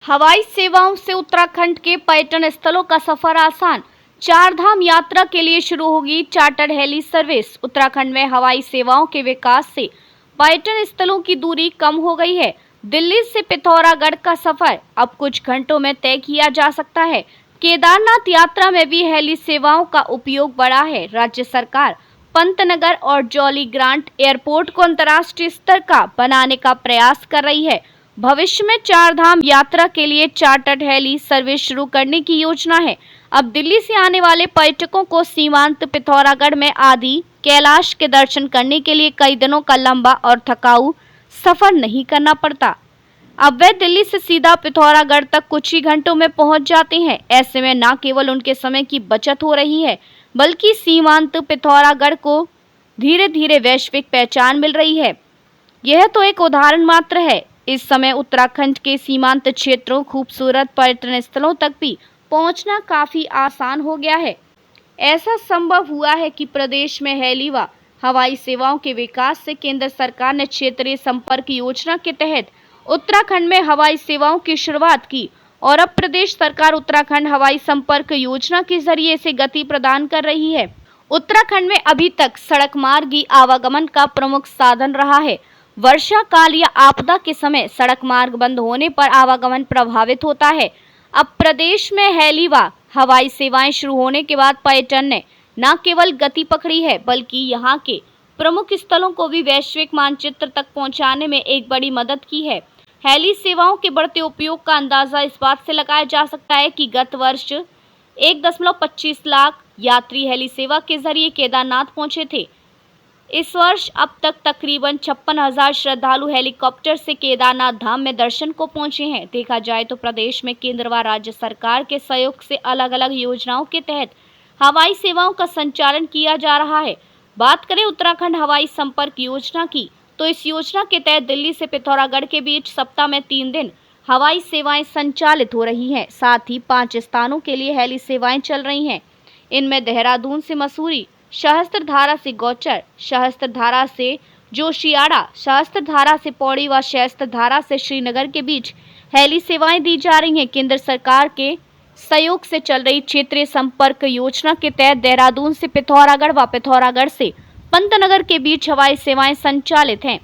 हवाई सेवाओं से उत्तराखंड के पर्यटन स्थलों का सफर आसान। चार धाम यात्रा के लिए शुरू होगी चार्टर्ड हेली सर्विस। उत्तराखंड में हवाई सेवाओं के विकास से पर्यटन स्थलों की दूरी कम हो गई है। दिल्ली से पिथौरागढ़ का सफर अब कुछ घंटों में तय किया जा सकता है। केदारनाथ यात्रा में भी हेली सेवाओं का उपयोग बढ़ा है। राज्य सरकार पंतनगर और जौली ग्रांट एयरपोर्ट को अंतर्राष्ट्रीय स्तर का बनाने का प्रयास कर रही है। भविष्य में चार धाम यात्रा के लिए चार्टर्ड हेली सर्विस शुरू करने की योजना है। अब दिल्ली से आने वाले पर्यटकों को सीमांत पिथौरागढ़ में आदि कैलाश के दर्शन करने के लिए कई दिनों का लंबा और थकाऊ सफर नहीं करना पड़ता। अब वे दिल्ली से सीधा पिथौरागढ़ तक कुछ ही घंटों में पहुंच जाते हैं। ऐसे में न केवल उनके समय की बचत हो रही है, बल्कि सीमांत पिथौरागढ़ को धीरे धीरे वैश्विक पहचान मिल रही है। यह तो एक उदाहरण मात्र है। इस समय उत्तराखंड के सीमांत क्षेत्रों, खूबसूरत पर्यटन स्थलों तक भी पहुंचना काफी आसान हो गया है। ऐसा संभव हुआ है कि प्रदेश में हेली व हवाई सेवाओं के विकास से केंद्र सरकार ने क्षेत्रीय संपर्क योजना के तहत उत्तराखंड में हवाई सेवाओं की शुरुआत की और अब प्रदेश सरकार उत्तराखंड हवाई संपर्क योजना के जरिए इसे गति प्रदान कर रही है। उत्तराखंड में अभी तक सड़क मार्ग ही आवागमन का प्रमुख साधन रहा है। वर्षा काल या आपदा के समय सड़क मार्ग बंद होने पर आवागमन प्रभावित होता है। अब प्रदेश में हेली व हवाई सेवाएं शुरू होने के बाद पर्यटन ने न केवल गति पकड़ी है, बल्कि यहाँ के प्रमुख स्थलों को भी वैश्विक मानचित्र तक पहुँचाने में एक बड़ी मदद की है। हेली सेवाओं के बढ़ते उपयोग का अंदाजा इस बात से लगाया जा सकता है कि गत वर्ष 1.25 लाख यात्री हेली सेवा के जरिए केदारनाथ पहुंचे थे। इस वर्ष अब तक तकरीबन 56,000 श्रद्धालु हेलीकॉप्टर से केदारनाथ धाम में दर्शन को पहुंचे हैं। देखा जाए तो प्रदेश में केंद्र व राज्य सरकार के सहयोग से अलग अलग योजनाओं के तहत हवाई सेवाओं का संचालन किया जा रहा है। बात करें उत्तराखंड हवाई संपर्क योजना की, तो इस योजना के तहत दिल्ली से पिथौरागढ़ के बीच सप्ताह में 3 दिन हवाई सेवाएं संचालित हो रही हैं। साथ ही 5 स्थानों के लिए हेली सेवाएं चल रही हैं। इनमें देहरादून से मसूरी, सहस्त्रधारा से गौचर, सहस्त्रधारा से जोशियाड़ा, सहस्त्रधारा से पौड़ी व सहस्त्रधारा से श्रीनगर के बीच हेली सेवाएं दी जा रही हैं। केंद्र सरकार के सहयोग से चल रही क्षेत्रीय संपर्क योजना के तहत देहरादून से पिथौरागढ़ व पिथौरागढ़ से पंतनगर के बीच हवाई सेवाएं संचालित हैं।